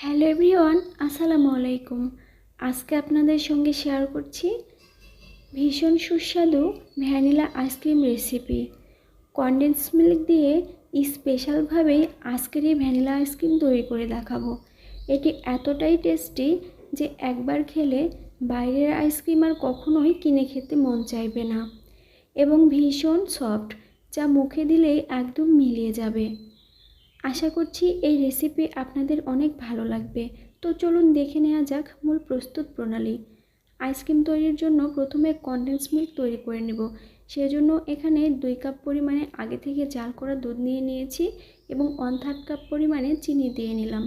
Hello everyone, আসসালামু আলাইকুম। আজকে আপনাদের সঙ্গে শেয়ার করছি ভীষণ সুস্বাদু vanilla ice cream recipe. Condense milk দিয়ে স্পেশালভাবেই আজকের এই ভ্যানিলা আইসক্রিম তৈরি করে দেখাবো। এটি এতটাই টেস্টি যে একবার খেলে বাইরের আইসক্রিম আর কখনোই কিনে খেতে মন চাইবে না, এবং ভীষণ সফট, যা মুখে দিলেই একদম মিলিয়ে যাবে। আশা করছি এই রেসিপি আপনাদের অনেক ভালো লাগবে। তো চলুন দেখে নেওয়া যাক মূল প্রস্তুত প্রণালী। আইসক্রিম তৈরির জন্য প্রথমে কনডেন্স মিল্ক তৈরি করে নেব। সেজন্য এখানে 2 কাপ পরিমাণে আগে থেকে জাল করা দুধ নিয়ে নিয়েছি এবং 1/3 কাপ পরিমাণে চিনি দিয়ে নিলাম।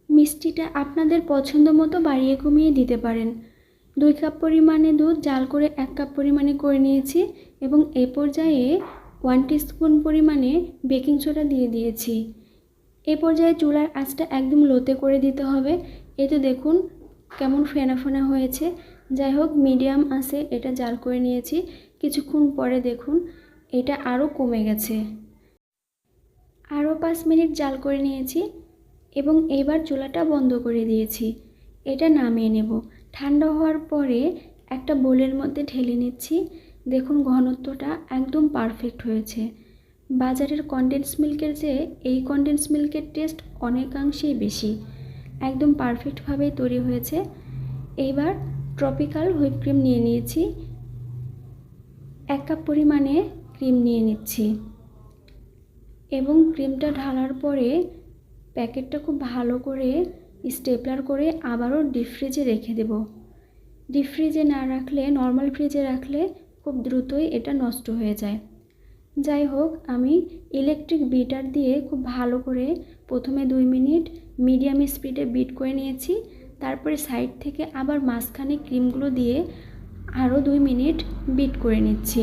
মিষ্টিটা আপনাদের পছন্দ মতো বাড়িয়ে কমিয়ে দিতে পারেন। 2 কাপ পরিমাণে দুধ জাল করে 1 কাপ পরিমাণে করে নিয়েছি এবং এই পর্যায়ে 1 টিস্পুন পরিমাণে বেকিং সোডা দিয়ে দিয়েছি। এই পর্যায়ে চুলার আঁচটা একদম লোতে করে দিতে হবে। এই তো দেখুন কেমন ফেনা ফেনা হয়েছে। যাই হোক, মিডিয়াম আঁচে এটা জাল করে নিয়েছি। কিছুক্ষণ পরে দেখুন এটা আরও কমে গেছে। আরও 5 মিনিট জাল করে নিয়েছি এবং এবার চুলাটা বন্ধ করে দিয়েছি। এটা নামিয়ে নেব। ঠান্ডা হওয়ার পরে একটা বোলের মধ্যে ঢেলে নিচ্ছি। দেখুন ঘনত্বটা একদম পারফেক্ট হয়েছে। বাজারের কনডেন্স মিল্কের চেয়ে এই কনডেন্স মিল্কের টেস্ট অনেকাংশেই বেশি। একদম পারফেক্টভাবেই তৈরি হয়েছে। এইবার ট্রপিক্যাল হুইপ ক্রিম নিয়ে নিয়েছি। 1 কাপ পরিমাণে ক্রিম নিয়ে নিচ্ছি এবং ক্রিমটা ঢালার পরে প্যাকেটটা খুব ভালো করে স্টেপলার করে আবারও ডিপ ফ্রিজে রেখে দেব। ডিপ ফ্রিজে না রাখলে, নর্মাল ফ্রিজে রাখলে খুব দ্রুতই এটা নষ্ট হয়ে যায়। যাই হোক, আমি ইলেকট্রিক বিটার দিয়ে খুব ভালো করে প্রথমে 2 মিনিট মিডিয়াম স্পিডে বিট করে নিয়েছি। তারপরে সাইড থেকে আবার মাঝখানে ক্রিমগুলো দিয়ে আরও 2 মিনিট বিট করে নিচ্ছি।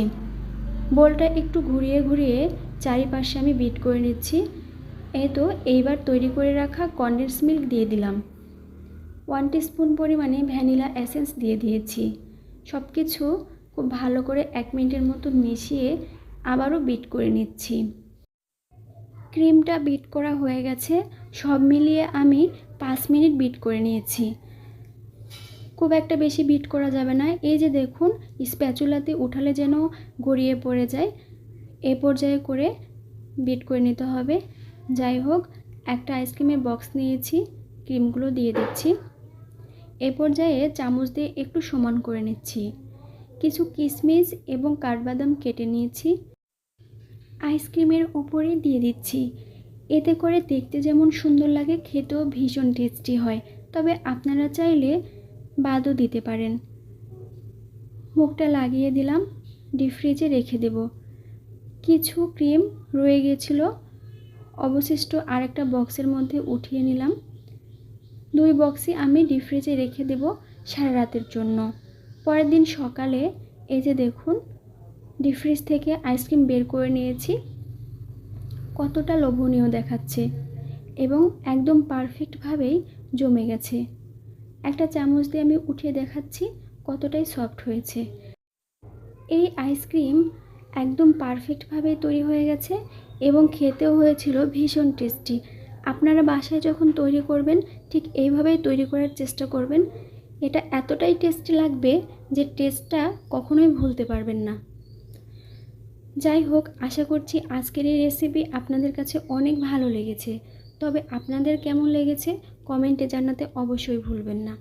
বোলটা একটু ঘুরিয়ে ঘুরিয়ে চারিপাশে আমি বিট করে নিচ্ছি। এই তো এইবার তৈরি করে রাখা কনডেন্স মিল্ক দিয়ে দিলাম। 1 টিস্পুন পরিমাণে ভ্যানিলা এসেন্স দিয়ে দিয়েছি। সব কিছু খুব ভালো করে 1 মিনিটের মতো মিশিয়ে আবারও বিট করে নিচ্ছি। ক্রিমটা বিট করা হয়ে গেছে। সব মিলিয়ে আমি 5 মিনিট বিট করে নিয়েছি। খুব একটা বেশি বিট করা যাবে না। এই যে দেখুন, স্প্যাচুলাতে উঠালে যেন গড়িয়ে পড়ে যায়, এ পর্যায়ে করে বিট করে নিতে হবে। যাই হোক, একটা আইসক্রিমের বক্স নিয়েছি, ক্রিমগুলো দিয়ে দিচ্ছি। এ পর্যায়ে চামচ দিয়ে একটু সমান করে নিচ্ছি। কিছু কিশমিশ এবং কাঠবাদাম কেটে নিয়েছি, আইসক্রিমের উপরে দিয়ে দিচ্ছি। এতে করে দেখতে যেমন সুন্দর লাগে, খেতেও ভীষণ টেস্টি হয়। তবে আপনারা চাইলে বাদও দিতে পারেন। মুখটা লাগিয়ে দিলাম, ডিপ ফ্রিজে রেখে দেব। কিছু ক্রিম রয়ে গেছিলো, অবশিষ্ট আরেকটা বক্সের মধ্যে উঠিয়ে নিলাম। 2 বক্সই আমি ডিপ ফ্রিজে রেখে দেব সারা রাতের জন্য। পরের দিন সকালে এই যে দেখুন ডিপ ফ্রিজ থেকে আইসক্রিম বের করে নিয়েছি। কতটা লোভনীয় দেখাচ্ছে এবং একদম পারফেক্টভাবেই জমে গেছে। একটা চামচ দিয়ে আমি উঠিয়ে দেখাচ্ছি কতটাই সফট হয়েছে। এই আইসক্রিম একদম পারফেক্টভাবে তৈরি হয়ে গেছে এবং খেতেও হয়েছিল ভীষণ টেস্টি। আপনারা বাসায় যখন তৈরি করবেন ঠিক এইভাবেই তৈরি করার চেষ্টা করবেন। এটা এতটাই টেস্টি লাগবে যে টেস্টটা কখনোই ভুলতে পারবেন না। যাই হোক, আশা করছি আজকের এই রেসিপি আপনাদের কাছে অনেক ভালো লেগেছে। তবে আপনাদের কেমন লেগেছে কমেন্টে জানাতে অবশ্যই ভুলবেন না।